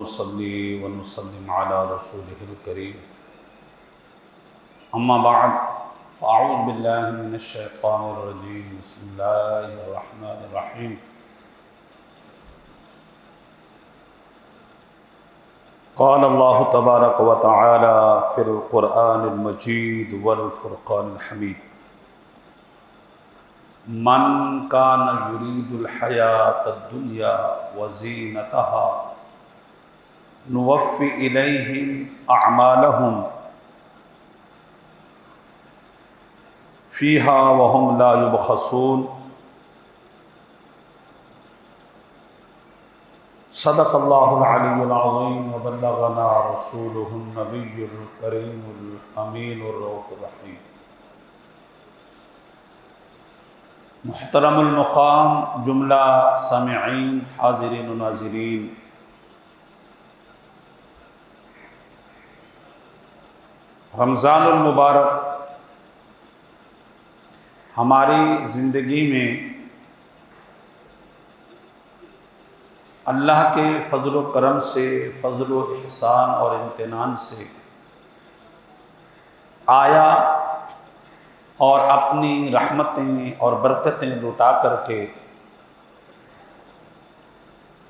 ونصلي ونسلم على رسوله الكريم أما بعد فأعوذ بالله من الشيطان الرجيم بسم الله الرحمن الرحيم قال الله تبارك وتعالى في القرآن المجيد والفرقان الحميد من كان يريد الحياة الدنيا وزينتها نوفي إليهم أعمالهم فيها وهم لا يبخسون صدق الله العلي العظيم وبلغنا رسوله النبي الكريم الأمين الرؤوف الرحيم محترم المقام جملہ سامعین حاضرین و ناظرین، رمضان المبارک ہماری زندگی میں اللہ کے فضل و کرم سے، فضل و احسان اور امتنان سے آیا اور اپنی رحمتیں اور برکتیں لوٹا کر کے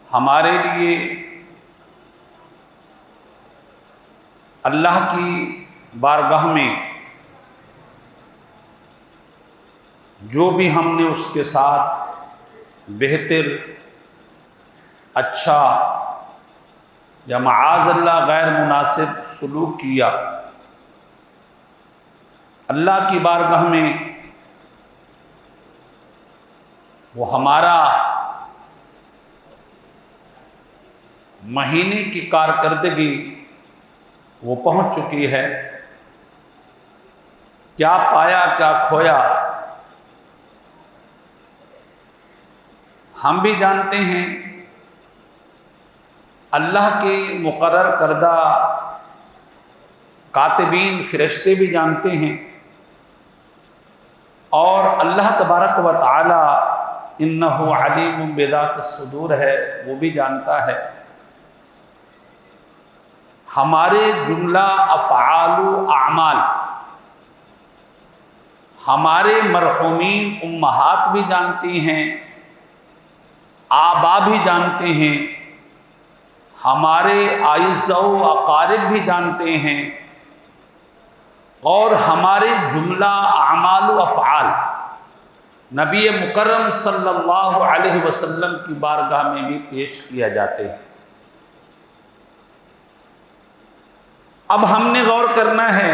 ہمارے لیے اللہ کی بارگاہ میں جو بھی ہم نے اس کے ساتھ بہتر، اچھا یا معاذ اللہ غیر مناسب سلوک کیا، اللہ کی بارگاہ میں وہ ہمارا مہینے کی کارکردگی وہ پہنچ چکی ہے۔ کیا پایا کیا کھویا ہم بھی جانتے ہیں، اللہ کے مقرر کردہ کاتبین فرشتے بھی جانتے ہیں، اور اللہ تبارک و تعالی انہ علیم بذات الصدور ہے، وہ بھی جانتا ہے ہمارے جملہ افعال و اعمال، ہمارے مرحومین امہات بھی جانتی ہیں، آبا بھی جانتے ہیں، ہمارے اعزاء و اقارب بھی جانتے ہیں، اور ہمارے جملہ اعمال و افعال نبی مکرم صلی اللہ علیہ وسلم کی بارگاہ میں بھی پیش کیا جاتے ہیں۔ اب ہم نے غور کرنا ہے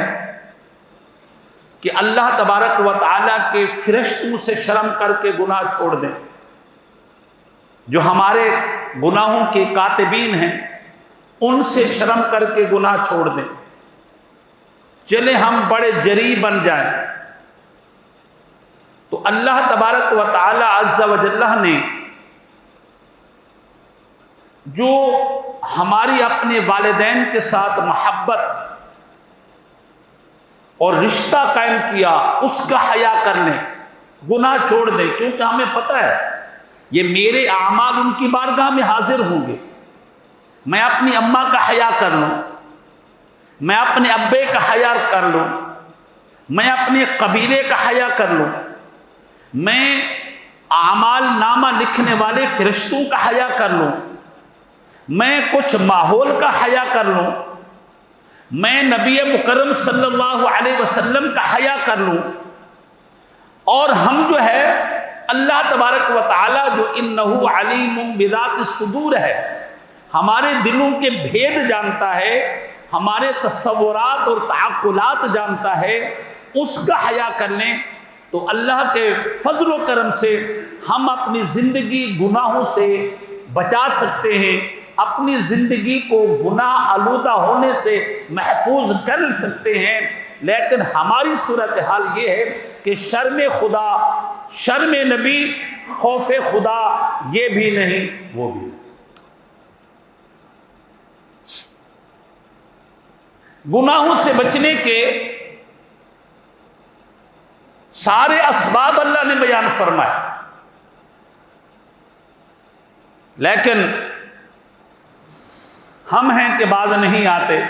کہ اللہ تبارک و تعالیٰ کے فرشتوں سے شرم کر کے گناہ چھوڑ دیں، جو ہمارے گناہوں کے کاتبین ہیں ان سے شرم کر کے گناہ چھوڑ دیں، چلے ہم بڑے جری بن جائیں۔ تو اللہ تبارک و تعالی عز و جل نے جو ہماری اپنے والدین کے ساتھ محبت اور رشتہ قائم کیا، اس کا حیا کر لیں، گناہ چھوڑ دیں، کیونکہ ہمیں پتہ ہے یہ میرے اعمال ان کی بارگاہ میں حاضر ہوں گے۔ میں اپنی اماں کا حیا کر لوں، میں اپنے ابے کا حیا کر لوں، میں اپنے قبیلے کا حیا کر لوں، میں اعمال نامہ لکھنے والے فرشتوں کا حیا کر لوں، میں کچھ ماحول کا حیا کر لوں، میں نبی مکرم صلی اللہ علیہ وسلم کا حیا کر لوں، اور ہم جو ہے اللہ تبارک و تعالی جو انہ علیم بذات الصدور ہے، ہمارے دلوں کے بھید جانتا ہے، ہمارے تصورات اور تعقلات جانتا ہے، اس کا حیا کر لیں تو اللہ کے فضل و کرم سے ہم اپنی زندگی گناہوں سے بچا سکتے ہیں، اپنی زندگی کو گناہ آلودہ ہونے سے محفوظ کر سکتے ہیں۔ لیکن ہماری صورتحال یہ ہے کہ شرم خدا، شرم نبی، خوف خدا یہ بھی نہیں وہ بھی نہیں۔ گناہوں سے بچنے کے سارے اسباب اللہ نے بیان فرمائے، لیکن ہم ہیں کہ باز نہیں آتے۔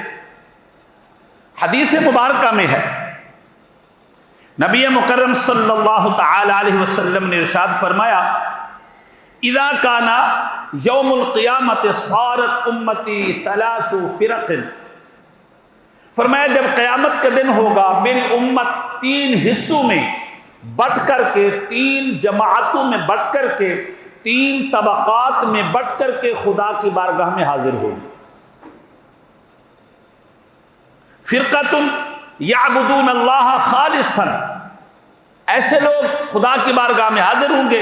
حدیث مبارکہ میں ہے، نبی مکرم صلی اللہ تعالی علیہ وسلم نے ارشاد فرمایا، اذا کان یوم القیامت صارت امتی ثلاث فرق، فرمایا جب قیامت کا دن ہوگا میری امت 3 حصوں میں بٹ کر کے، 3 جماعتوں میں بٹ کر کے، 3 طبقات میں بٹ کر کے خدا کی بارگاہ میں حاضر ہوگی۔ فرقۃ یعبدون اللہ خالصا، ایسے لوگ خدا کی بارگاہ میں حاضر ہوں گے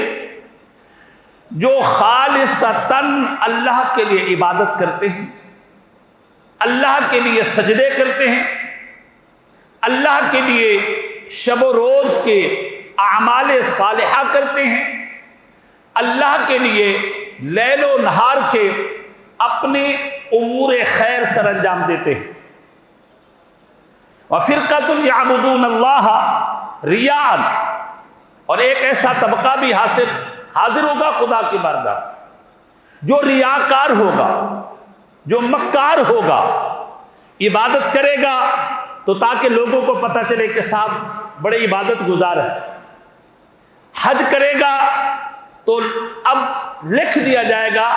جو خالصتاً اللہ کے لیے عبادت کرتے ہیں، اللہ کے لیے سجدے کرتے ہیں، اللہ کے لیے شب و روز کے اعمال صالحہ کرتے ہیں، اللہ کے لیے لیل و نہار کے اپنے امور خیر سر انجام دیتے ہیں۔ وَفِرْقَةٌ يَعْبُدُونَ اللَّهَ رِيَاءً، اور ایک ایسا طبقہ بھی حاضر ہوگا خدا کی بارگاہ جو ریاکار ہوگا، جو مکار ہوگا، عبادت کرے گا تو تاکہ لوگوں کو پتہ چلے کہ صاحب بڑے عبادت گزار ہے، حج کرے گا تو اب لکھ دیا جائے گا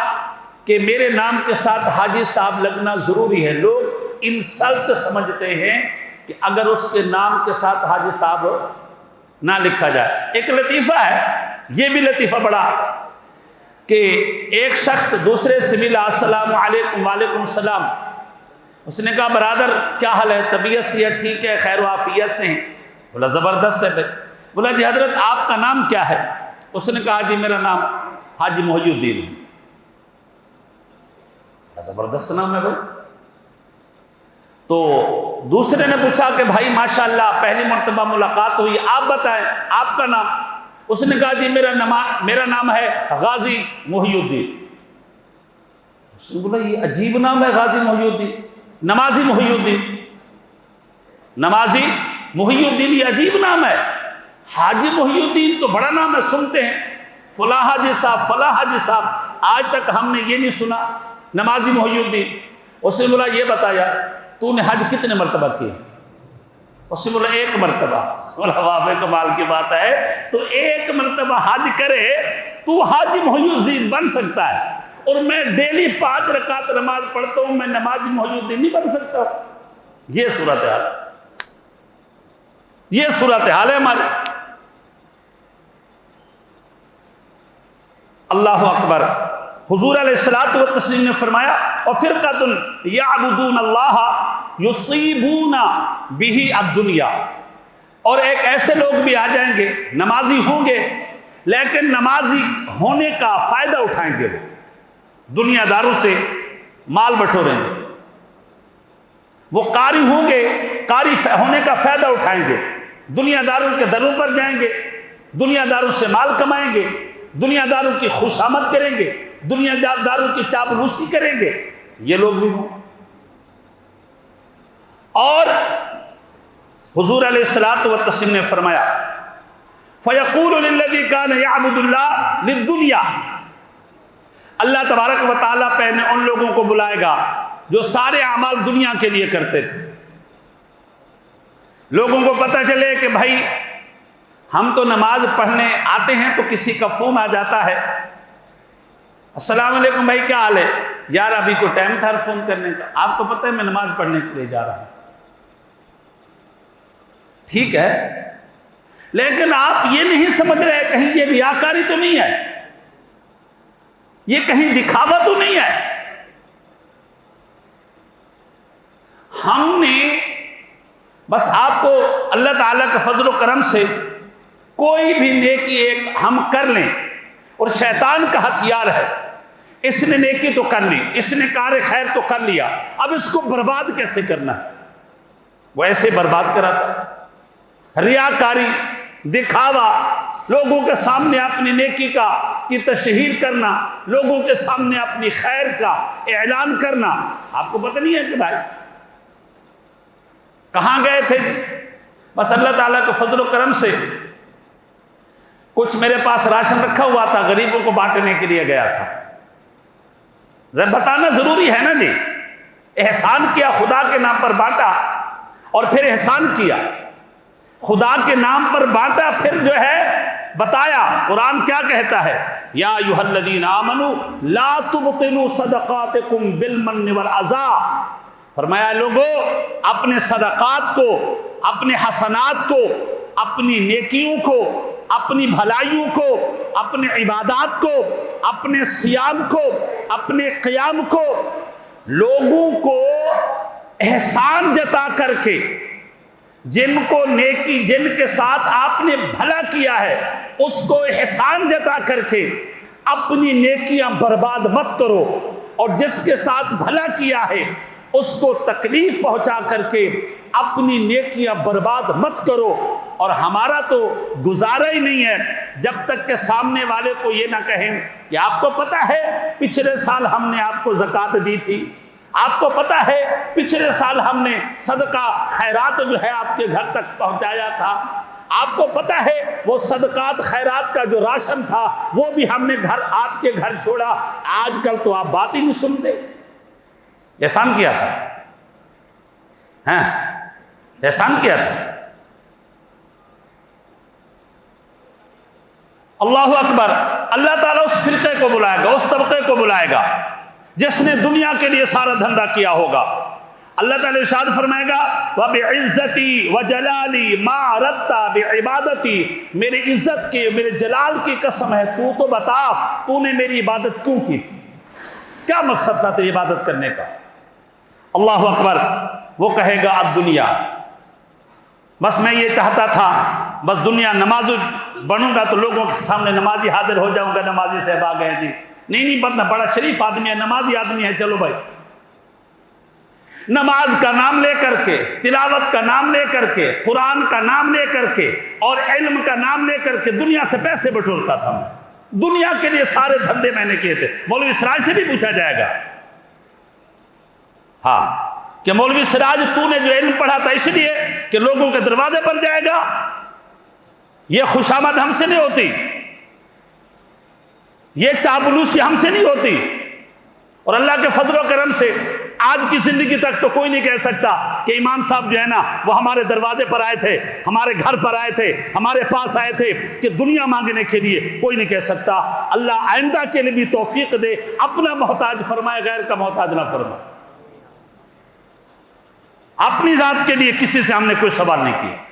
کہ میرے نام کے ساتھ حاجی صاحب لگنا ضروری ہے۔ لوگ انسلٹ سمجھتے ہیں کہ اگر اس کے نام کے ساتھ حاجی صاحب نہ لکھا جائے۔ ایک لطیفہ ہے، یہ بھی لطیفہ بڑا، کہ ایک شخص دوسرے سے ملا، السلام علیکم، وعلیکم السلام، اس نے کہا برادر کیا حال ہے، طبیعت سے ٹھیک ہے، خیر و عافیت سے ہیں؟ بولا زبردست ہے بھائی۔ بولا جی حضرت آپ کا نام کیا ہے؟ اس نے کہا جی میرا نام حاجی محی الدین ہے۔ زبردست نام ہے بھائی۔ تو دوسرے نے پوچھا کہ بھائی ماشاءاللہ پہلی مرتبہ ملاقات ہوئی، آپ بتائیں آپ کا نام؟ اس نے کہا جی میرا نام ہے غازی محی الدین۔ اس نے بولا یہ عجیب نام ہے غازی محی الدین، نمازی محی الدین، نمازی محی الدین یہ عجیب نام ہے۔ حاجی محی الدین تو بڑا نام ہے، سنتے ہیں فلاں حاجی صاحب، فلاں حاجی صاحب، آج تک ہم نے یہ نہیں سنا نمازی محی الدین۔ اس نے بولا یہ بتایا تو نے حج کتنے مرتبہ کیے؟ اس نے بولا 1 مرتبہ۔ بولا واہ کمال کی بات ہے، تو 1 مرتبہ حج کرے تو حاجی محی الدین بن سکتا ہے، اور میں ڈیلی 5 رکعت نماز پڑھتا ہوں، میں نمازی محی الدین نہیں بن سکتا؟ یہ صورتحال، یہ صورتحال ہے ہماری۔ اللہ اکبر۔ حضور علیہ الصلوۃ والتسلیم نے فرمایا وَفِرْقَةٌ يَعْبُدُونَ اللَّهَ يُصِيبُونَ بِهِ الدُّنْيَا، اور ایک ایسے لوگ بھی آ جائیں گے، نمازی ہوں گے لیکن نمازی ہونے کا فائدہ اٹھائیں گے، وہ دنیا داروں سے مال بٹوریں گے۔ وہ قاری ہوں گے، قاری ہونے کا فائدہ اٹھائیں گے، دنیا داروں کے دروں پر جائیں گے، دنیا داروں سے مال کمائیں گے، دنیا داروں کی خوشامد کریں گے، دنیا داروں کی چاپلوسی کریں گے، یہ لوگ بھی ہوں۔ اور حضور علیہ الصلوۃ والتسلیم نے فرمایا فَيَقُولُ لِلَّذِي كَانَ يَعْبُدُ اللَّهَ لِلدُّنْيَا، اللہ تبارک و تعالیٰ پہلے ان لوگوں کو بلائے گا جو سارے اعمال دنیا کے لیے کرتے تھے۔ لوگوں کو پتہ چلے کہ بھائی ہم تو نماز پڑھنے آتے ہیں تو کسی کا فون آ جاتا ہے، السلام علیکم بھائی کیا حال ہے؟ یار ابھی کو ٹائم تھا فون کرنے کا، آپ کو پتہ ہے میں نماز پڑھنے کے لیے جا رہا ہوں۔ ٹھیک ہے، لیکن آپ یہ نہیں سمجھ رہے کہیں یہ ریاکاری تو نہیں ہے، یہ کہیں دکھاوا تو نہیں ہے۔ ہم نے بس آپ کو اللہ تعالیٰ کے فضل و کرم سے کوئی بھی نیکی ایک ہم کر لیں، اور شیطان کا ہتھیار ہے، اس نے نیکی تو کر لی، اس نے کار خیر تو کر لیا، اب اس کو برباد کیسے کرنا ہے، وہ ایسے برباد کراتا ہے۔ ریاکاری، دکھاوا، لوگوں کے سامنے اپنی نیکی کی تشہیر کرنا، لوگوں کے سامنے اپنی خیر کا اعلان کرنا۔ آپ کو پتہ نہیں ہے کہ بھائی کہاں گئے تھے؟ بس اللہ تعالیٰ کے فضل و کرم سے کچھ میرے پاس راشن رکھا ہوا تھا، غریبوں کو بانٹنے کے لیے گیا تھا۔ ذرا بتانا ضروری ہے نا جی، احسان کیا، خدا کے نام پر بانٹا اور پھر احسان کیا، خدا کے نام پر بانٹا، پھر جو ہے بتایا قرآن کیا کہتا ہے، یا ایھا الذین آمنوا لا تبطلوا صدقاتکم بالمن والعزا، فرمایا لوگو اپنے صدقات کو، اپنے حسنات کو، اپنی نیکیوں کو، اپنی بھلائیوں کو، اپنے عبادات کو، اپنے صیام کو، اپنے قیام کو لوگوں کو احسان جتا کر کے، جن کو نیکی، جن کے ساتھ آپ نے بھلا کیا ہے اس کو احسان جتا کر کے اپنی نیکیاں برباد مت کرو، اور جس کے ساتھ بھلا کیا ہے اس کو تکلیف پہنچا کر کے اپنی نیکیاں برباد مت کرو۔ اور ہمارا تو گزارا ہی نہیں ہے جب تک کہ سامنے والے کو یہ نہ کہیں کہ آپ کو پتہ ہے پچھلے سال ہم نے آپ کو زکوٰۃ دی تھی، آپ کو پتہ ہے پچھلے سال ہم نے صدقہ خیرات جو ہے آپ کے گھر تک پہنچایا تھا، آپ کو پتہ ہے وہ صدقات خیرات کا جو راشن تھا وہ بھی ہم نے گھر آپ کے گھر چھوڑا۔ آج کل تو آپ بات ہی نہیں سنتے۔ احسان کیا تھا، ہاں احسان کیا تھا۔ اللہ اکبر، اللہ تعالیٰ اس فرقے کو بلائے گا، اس طبقے کو بلائے گا جس نے دنیا کے لیے سارا دھندا کیا ہوگا۔ اللہ تعالیٰ ارشاد فرمائے گا وَبِعِزَّتِي وَجَلَالِي مَا أَرَدْتَ بِعِبَادَتِي، میری عزت کی، میرے جلال کی قسم ہے، تو بتا تو نے میری عبادت کیوں کی تھی، کیا مقصد تھا تیری عبادت کرنے کا۔ اللہ اکبر، وہ کہے گا الدنیا، بس میں یہ چاہتا تھا بس دنیا نماز بنوں گا تو لوگوں کے سامنے نمازی حاضر ہو جاؤں گا، نمازی صاحب آ گئے جی، نہیں بندہ بڑا شریف آدمی ہے، نمازی آدمی ہے، چلو بھائی، نماز کا نام لے کر کے، تلاوت کا نام لے کر کے، قرآن کا نام لے کر کے اور علم کا نام لے کر کے دنیا سے پیسے بٹورتا تھا میں، دنیا کے لیے سارے دھندے میں نے کیے تھے۔ مولوی سراج سے بھی پوچھا جائے گا، ہاں، کہ مولوی سراج تو نے جو علم پڑھا تھا اس لیے کہ لوگوں کے دروازے پر جائے گا، یہ خوشامد ہم سے نہیں ہوتی، یہ چاپلوسی ہم سے نہیں ہوتی، اور اللہ کے فضل و کرم سے آج کی زندگی تک تو کوئی نہیں کہہ سکتا کہ امام صاحب جو ہے نا وہ ہمارے دروازے پر آئے تھے، ہمارے گھر پر آئے تھے، ہمارے پاس آئے تھے کہ دنیا مانگنے کے لیے، کوئی نہیں کہہ سکتا۔ اللہ آئندہ کے لیے بھی توفیق دے، اپنا محتاج فرمائے، غیر کا محتاج نہ فرمائے۔ اپنی ذات کے لیے کسی سے ہم نے کوئی سوال نہیں کیا۔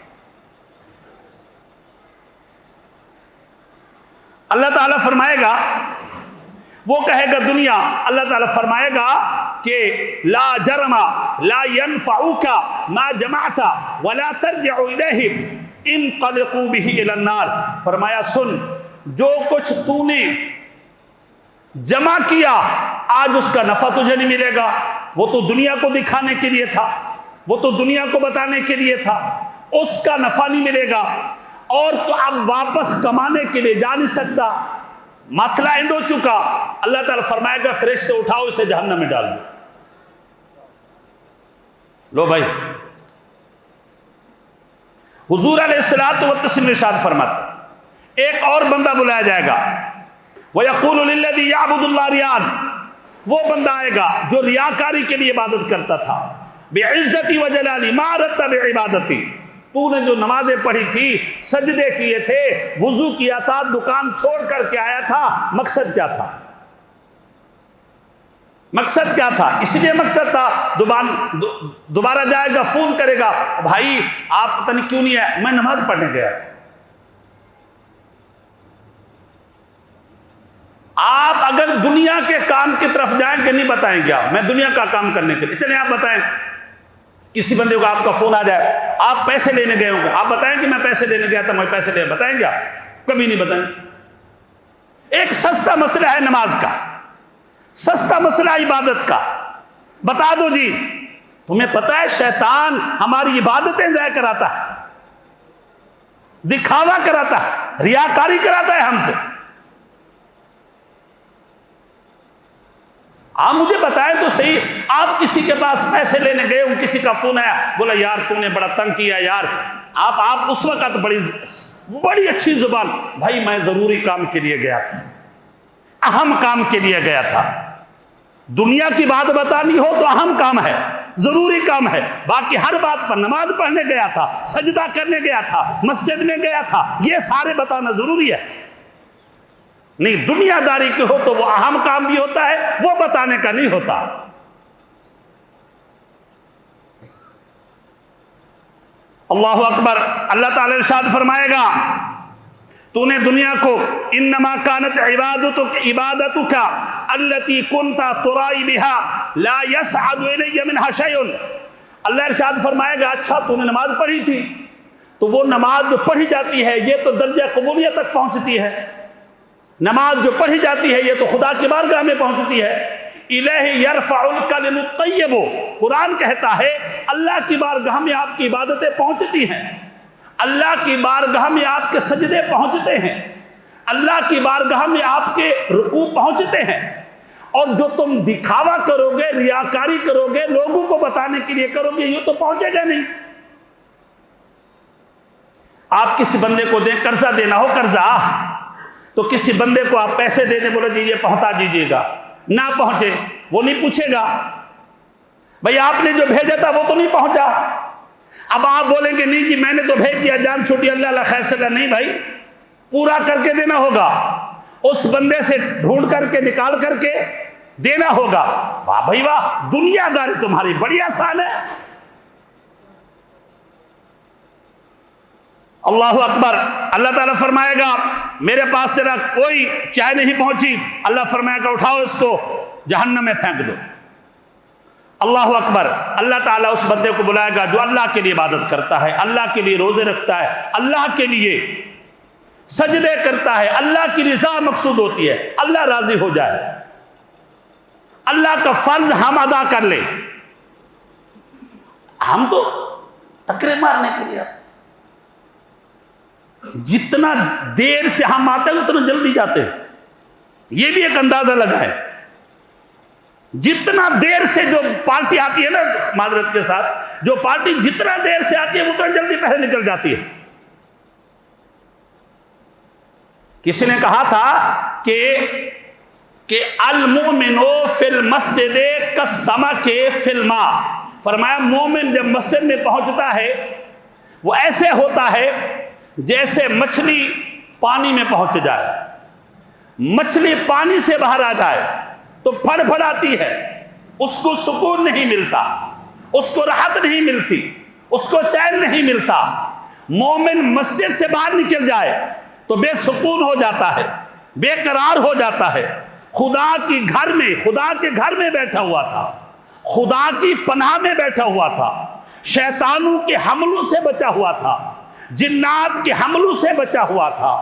اللہ تعالیٰ فرمائے گا، وہ کہے گا دنیا، اللہ تعالیٰ فرمائے گا کہ لا جرم لا ينفعك ما جمعت ولا ترجع إليهم انطلقوا به إلى النار، فرمایا سن، جو کچھ تو نے جمع کیا آج اس کا نفع تجھے نہیں ملے گا، وہ تو دنیا کو دکھانے کے لیے تھا، وہ تو دنیا کو بتانے کے لیے تھا، اس کا نفع نہیں ملے گا، اور تو اب واپس کمانے کے لیے جا نہیں سکتا، مسئلہ اینڈ ہو چکا۔ اللہ تعالیٰ فرمائے گا فرشتے اٹھاؤ اسے جہنم میں ڈال دو۔ لو بھائی، حضور علیہ الصلوۃ والتسلیم ارشاد فرماتے ایک اور بندہ بلایا جائے گا، وَيَقُولُ لِلَّذِي يَعْبُدُ اللَّهَ رِيَاءً، وہ بندہ آئے گا جو ریاکاری کے لیے عبادت کرتا تھا، بِعِزَّتِي وَجَلَالِي مَا أَرَدْتَ بِعِبَادَتِي، تو نے جو نمازیں پڑھی تھی، سجدے کیے تھے، وضو کیا تھا، دکان چھوڑ کر کے آیا تھا، مقصد کیا تھا؟ مقصد کیا تھا؟ اس لیے مقصد تھا دوبارہ جائے گا، فون کرے گا، بھائی آپ پتہ نہیں کیوں نہیں ہے، میں نماز پڑھنے گیا۔ آپ اگر دنیا کے کام کی طرف جائیں کہ نہیں بتائیں گے، میں دنیا کا کام کرنے کے لیے، چلیں آپ بتائیں، کسی بندے کو آپ کا فون آ جائے، آپ پیسے لینے گئے ہوں گے، آپ بتائیں کہ میں پیسے لینے گیا تھا، میں پیسے لے، بتائیں گے آپ؟ کبھی نہیں بتائیں۔ ایک سستا مسئلہ ہے نماز کا، سستا مسئلہ عبادت کا، بتا دو جی، تمہیں پتہ ہے شیطان ہماری عبادتیں ضائع کراتا ہے، دکھاوا کراتا ہے، ریاکاری کراتا ہے ہم سے۔ آپ مجھے بتائیں تو صحیح، آپ کسی کے پاس پیسے لینے گئے ہوں، کسی کا فون آیا، بولا یار تو نے بڑا تنگ کیا یار، آپ اس وقت بڑی اچھی زبان، بھائی میں ضروری کام کے لیے گیا تھا، اہم کام کے لیے گیا تھا، دنیا کی بات بتانی ہو تو اہم کام ہے، ضروری کام ہے، باقی ہر بات پر نماز پڑھنے گیا تھا، سجدہ کرنے گیا تھا، مسجد میں گیا تھا، یہ سارے بتانا ضروری ہے نہیں۔ دنیا داری کی ہو تو وہ اہم کام بھی ہوتا ہے، وہ بتانے کا نہیں ہوتا۔ اللہ اکبر۔ اللہ تعالی ارشاد فرمائے گا تو نے دنیا کو انما کانت عبادتک التی کنت ترائی بها لا يسعد الی منها شیء۔ اللہ ارشاد فرمائے گا اچھا تو نے نماز پڑھی تھی، تو وہ نماز جو پڑھی جاتی ہے یہ تو درجہ قبولیت تک پہنچتی ہے، نماز جو پڑھی جاتی ہے یہ تو خدا کی بارگاہ میں پہنچتی ہے۔ الیہ یرفع الکلم الطیب، قرآن کہتا ہے اللہ کی بارگاہ میں آپ کی عبادتیں پہنچتی ہیں، اللہ کی بارگاہ میں آپ کے سجدے پہنچتے ہیں، اللہ کی بارگاہ میں آپ کے رکوع پہنچتے ہیں، اور جو تم دکھاوا کرو گے، ریاکاری کرو گے، لوگوں کو بتانے کے لیے کرو گے، یہ تو پہنچے گا نہیں۔ آپ کسی بندے کو قرضہ دینا ہو، قرضہ، تو کسی بندے کو آپ پیسے دے دیں، بولے دیجیے پہنچا دیجیے گا، نہ پہنچے وہ نہیں پوچھے گا بھئی آپ نے جو بھیجا تھا وہ تو نہیں پہنچا۔ اب آپ بولیں گے نہیں جی میں نے تو بھیج دیا، جان چھوٹی، اللہ اللہ خیر سے، نہیں بھائی پورا کر کے دینا ہوگا، اس بندے سے ڈھونڈ کر کے نکال کر کے دینا ہوگا۔ واہ بھائی واہ، دنیا داری تمہاری بڑی آسان ہے۔ اللہ اکبر۔ اللہ تعالیٰ فرمائے گا میرے پاس تیرا کوئی چائے نہیں پہنچی، اللہ فرمائے گا اٹھاؤ اس کو جہنم میں پھینک دو۔ اللہ اکبر۔ اللہ تعالیٰ اس بندے کو بلائے گا جو اللہ کے لیے عبادت کرتا ہے، اللہ کے لیے روزے رکھتا ہے، اللہ کے لیے سجدے کرتا ہے، اللہ کی رضا مقصود ہوتی ہے، اللہ راضی ہو جائے، اللہ کا فرض ہم ادا کر لیں۔ ہم تو ٹکرے مارنے کے لیے آتے ہیں، جتنا دیر سے ہم آتے ہیں اتنا جلدی جاتے ہیں، یہ بھی ایک اندازہ لگا ہے۔ جتنا دیر سے جو پارٹی آتی ہے نا، معذرت کے ساتھ، جو پارٹی جتنا دیر سے آتی ہے اتنا جلدی پہلے نکل جاتی ہے۔ کسی نے کہا تھا کہ المؤمن فی المسجد کالسمک فی الماء، فرمایا مومن جب مسجد میں پہنچتا ہے وہ ایسے ہوتا ہے جیسے مچھلی پانی میں پہنچ جائے، مچھلی پانی سے باہر آ جائے تو پھڑ پھڑاتی ہے، اس کو سکون نہیں ملتا، اس کو راحت نہیں ملتی، اس کو چین نہیں ملتا۔ مومن مسجد سے باہر نکل جائے تو بے سکون ہو جاتا ہے، بے قرار ہو جاتا ہے، خدا کے گھر میں بیٹھا ہوا تھا، خدا کی پناہ میں بیٹھا ہوا تھا، شیطانوں کے حملوں سے بچا ہوا تھا، جنات کے حملوں سے بچا ہوا تھا،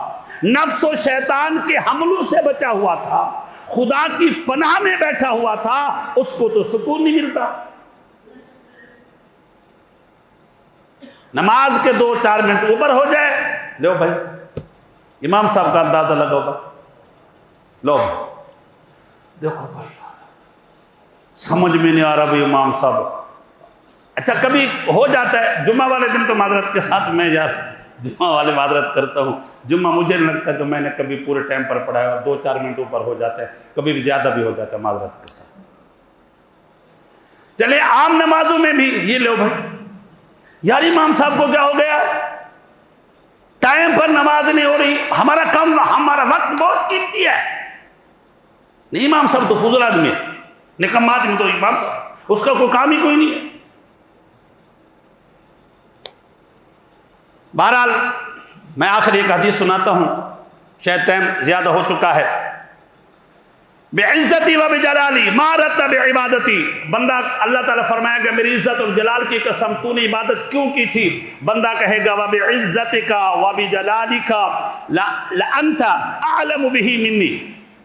نفس و شیطان کے حملوں سے بچا ہوا تھا، خدا کی پناہ میں بیٹھا ہوا تھا، اس کو تو سکون نہیں ملتا۔ نماز کے 2-4 منٹ اوپر ہو جائے، لو بھائی امام صاحب کا اندازہ لگا ہوگا، لو دیکھو بھائی سمجھ میں نہیں آ رہا بھائی امام صاحب۔ اچھا کبھی ہو جاتا ہے، جمعہ والے دن تو معذرت کے ساتھ میں یار جمعہ والے معذرت کرتا ہوں، جمعہ مجھے نہیں لگتا کہ میں نے کبھی پورے ٹائم پر پڑھا ہے، 2-4 منٹ اوپر ہو جاتا ہے، کبھی بھی زیادہ بھی ہو جاتا ہے معذرت کے ساتھ۔ چلے عام نمازوں میں بھی یہ لو بھائی یار امام صاحب کو کیا ہو گیا، ٹائم پر نماز نہیں ہو رہی، ہمارا وقت بہت قیمتی ہے۔ نہیں امام صاحب تو فضول آدمی ہے، نکم آدمی تو امام صاحب، اس کا کوئی کام ہی کوئی نہیں ہے۔ بہرحال میں آخر ایک حدیث سناتا ہوں، شاید ٹائم زیادہ ہو چکا ہے۔ بعزتی و بجلالی ما رتب عبادتی، بندہ اللہ تعالیٰ فرمائے گا میری عزت اور جلال کی قسم تو نے عبادت کیوں کی تھی؟ بندہ کہے گا وبعزتک وبجلالک لانت اعلم به منی،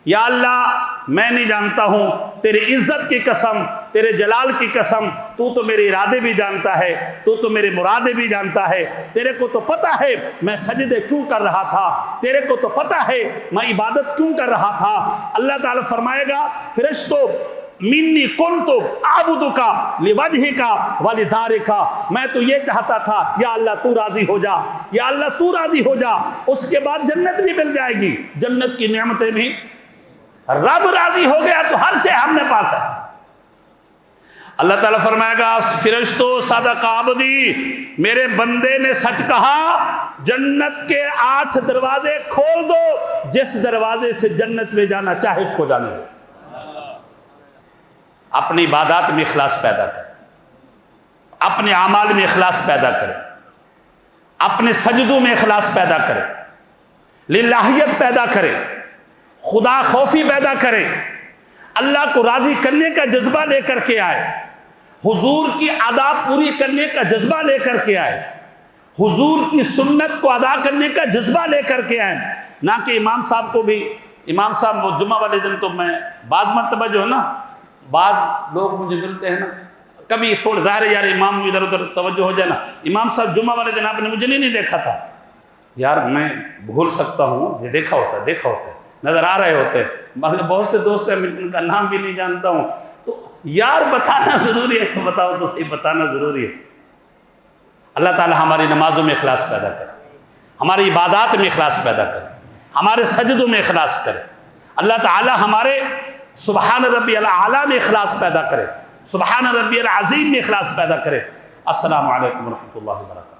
یا اللہ میں نہیں جانتا ہوں، تیری عزت کی قسم، تیرے جلال کی قسم، تو تو میرے ارادے بھی جانتا ہے، تو تو میرے مرادے بھی جانتا ہے، تیرے کو تو پتہ ہے میں سجدے کیوں کر رہا تھا، تیرے کو تو پتہ ہے میں عبادت کیوں کر رہا تھا۔ اللہ تعالیٰ فرمائے گا فرشتو منی کنت اعبدک لوجہک ولدارک، میں تو یہ چاہتا تھا یا اللہ تو راضی ہو جا، یا اللہ تو راضی ہو جا، اس کے بعد جنت بھی مل جائے گی، جنت کی نعمتیں بھی۔ رب راضی ہو گیا تو ہر شے ہم نے پاس ہے۔ اللہ تعالیٰ فرمائے گا فرشتو صدق عبدی، میرے بندے نے سچ کہا، جنت کے 8 دروازے کھول دو، جس دروازے سے جنت میں جانا چاہے اس کو جانے دو۔ اپنی عبادات میں اخلاص پیدا کرے، اپنے اعمال میں اخلاص پیدا کرے، اپنے سجدوں میں اخلاص پیدا کرے، للہیت پیدا کرے، خدا خوفی پیدا کرے، اللہ کو راضی کرنے کا جذبہ لے کر کے آئے، حضور کی ادا پوری کرنے کا جذبہ لے کر کے آئے، حضور کی سنت کو ادا کرنے کا جذبہ لے کر کے آئے۔ نہ کہ امام صاحب کو بھی، امام صاحب وہ جمعہ والے دن تو میں بعض مرتبہ جو ہے نا، بعض لوگ مجھے ملتے ہیں نا، کبھی تھوڑا ظاہر ہے یار امام ادھر ادھر توجہ ہو جائے نا، امام صاحب جمعہ والے دن آپ نے مجھے نہیں دیکھا تھا، یار میں بھول سکتا ہوں، یہ دیکھا ہوتا ہے، نظر آ رہے ہوتے ہیں، مگر بہت سے دوست ہیں ان کا نام بھی نہیں جانتا ہوں، تو یار بتانا ضروری ہے، بتاؤ تو صحیح، بتانا ضروری ہے۔ اللہ تعالی ہماری نمازوں میں اخلاص پیدا کرے، ہماری عبادات میں اخلاص پیدا کرے، ہمارے سجدوں میں اخلاص کرے۔ اللہ تعالی ہمارے سبحان ربی الاعلیٰ میں اخلاص پیدا کرے، سبحان ربی العظیم میں اخلاص پیدا کرے۔ السلام علیکم ورحمۃ اللہ وبرکاتہ۔